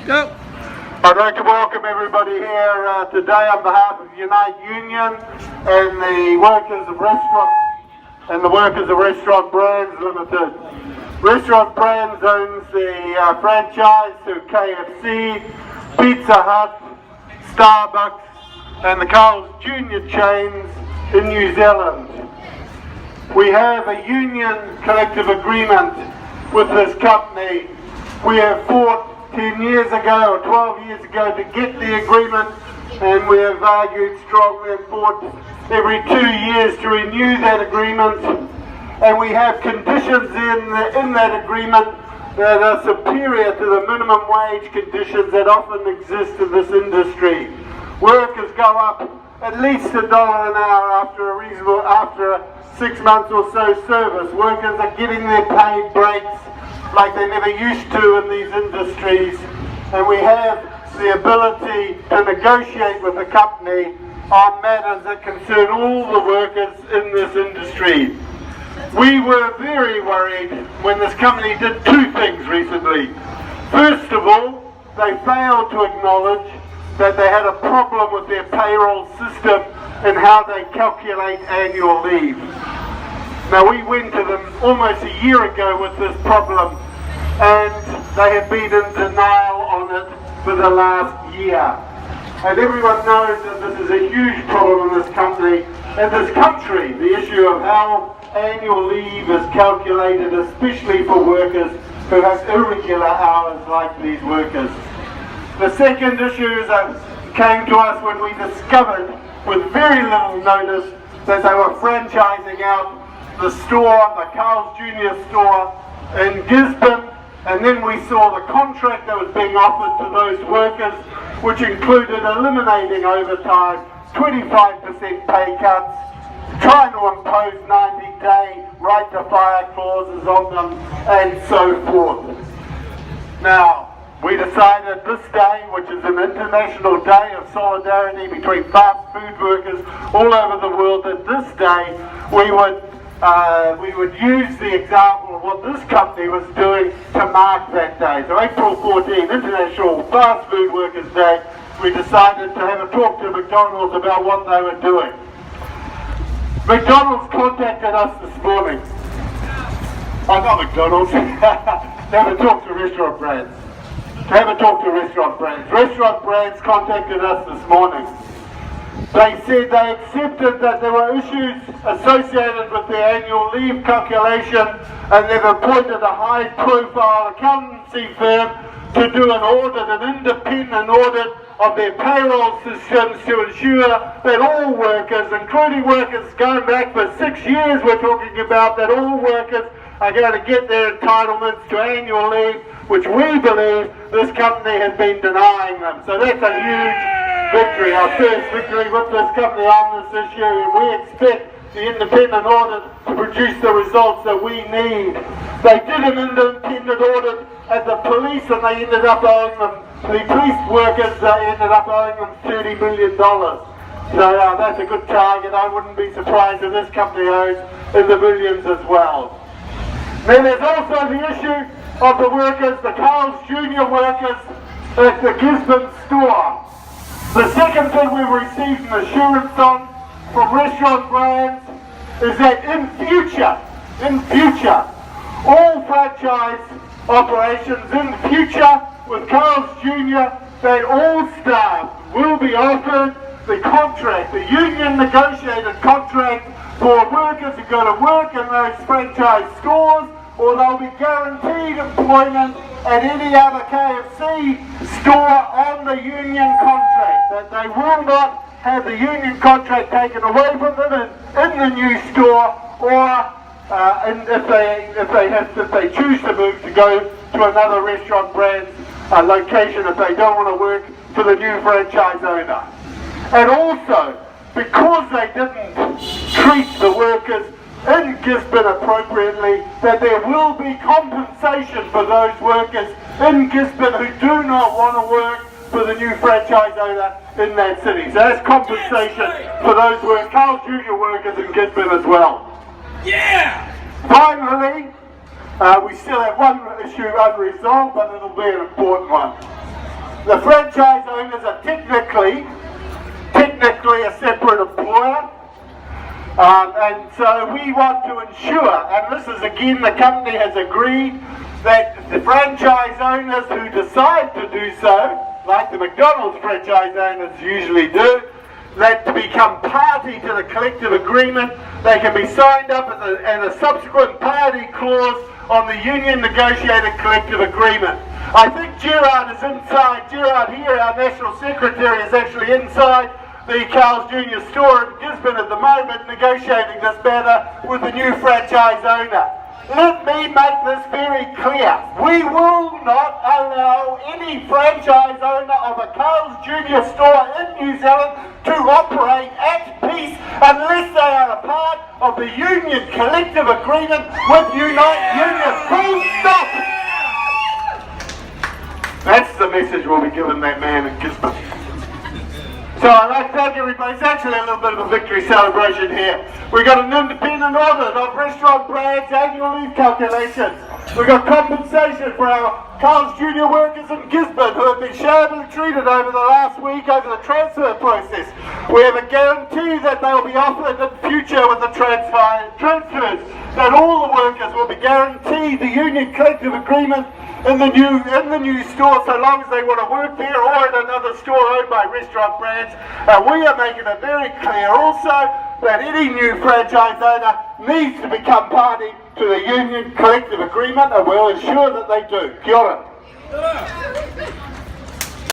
Go. I'd like to welcome everybody here today on behalf of Unite Union and the workers of Restaurant Brands Limited. Restaurant Brands owns the franchise to KFC, Pizza Hut, Starbucks and the Carl's Jr. chains in New Zealand. We have a union collective agreement with this company. We have fought 10 years ago or 12 years ago to get the agreement, and we have argued strongly and fought every 2 years to renew that agreement. And we have conditions in that agreement that are superior to the minimum wage conditions that often exist in this industry. Workers go up at least $1 an hour after 6 months or so service. Workers are getting their paid breaks like they never used to in these industries, and we have the ability to negotiate with the company on matters that concern all the workers in this industry. We were very worried when this company did two things recently. First of all, they failed to acknowledge that they had a problem with their payroll system and how they calculate annual leave. Now, we went to them almost a year ago with this problem, and they have been in denial on it for the last year. And everyone knows that this is a huge problem in this company and this country, the issue of how annual leave is calculated, especially for workers who have irregular hours like these workers. The second issue came to us when we discovered, with very little notice, that they were franchising out the store, the Carl's Jr. store in Gisborne, and then we saw the contract that was being offered to those workers, which included eliminating overtime, 25% pay cuts, trying to impose 90-day right to fire clauses on them, and so forth. Now, we decided this day, which is an international day of solidarity between fast food workers all over the world, that this day we would use the example of what this company was doing to mark that day. So April 14, International Fast Food Workers Day, we decided to have a talk to McDonald's about what they were doing. McDonald's contacted us this morning. Not McDonald's. To have a talk to Restaurant Brands. Restaurant Brands contacted us this morning. They said they accepted that there were issues associated with the annual leave calculation, and they've appointed a high-profile accountancy firm to do an independent audit of their payroll systems to ensure that all workers, including workers going back for 6 years, we're talking about, that all workers are going to get their entitlements to annual leave, which we believe this company has been denying them. So that's a huge victory, our first victory with this company on this issue, and we expect the independent audit to produce the results that we need. They did an independent audit at the police, and they ended up owing them, the police workers ended up owing them $30 million. So that's a good target. I wouldn't be surprised if this company owes in the millions as well. Then there's also the issue of the workers, the Carl's Jr. workers at the Gisborne store. The second thing we've received an assurance on from Restaurant Brands is that in future, all franchise operations in future with Carl's Jr., that all staff will be offered the contract, the union negotiated contract for workers who go to work in those franchise stores, or they'll be guaranteed employment at any other KFC store on the union contract. That they will not have the union contract taken away from them in the new store, or if they choose to move to go to another Restaurant Brands location if they don't want to work for the new franchise owner. And also, because they didn't treat the workers in Gisborne appropriately, that there will be compensation for those workers in Gisborne who do not want to work for the new franchise owner in that city. So that's compensation for those Carl's Jr. workers in Gisborne as well. Yeah! Finally, we still have one issue unresolved, but it'll be an important one. The franchise owners are technically a separate employer. And so we want to ensure, and this is again, the company has agreed that the franchise owners who decide to do so, like the McDonald's franchise owners usually do, that to become party to the collective agreement, they can be signed up as a subsequent party clause on the union negotiated collective agreement. I think Gerard is inside. Gerard here, our National Secretary, is actually inside the Carl's Jr. store in Gisborne at the moment, negotiating this matter with the new franchise owner. Let me make this very clear. We will not allow any franchise owner of a Carl's Jr. store in New Zealand to operate at peace unless they are a part of the union collective agreement with Unite Union. Full stop! That's the message we'll be giving that man in Gisborne. So I'd like to thank everybody. It's actually a little bit of a victory celebration here. We've got an independent audit of Restaurant Brands annual leave calculations. We've got compensation for our Carl's Jr. workers in Gisborne who have been shabbily treated over the last week over the transfer process. We have a guarantee that they'll be offered in future with the transfers, that all the workers will be guaranteed the union collective agreement in the new store, so long as they want to work there or in another store owned by Restaurant Brands. And we are making it very clear also that any new franchise owner needs to become party to the union collective agreement, and we'll ensure that they do. Kia ora.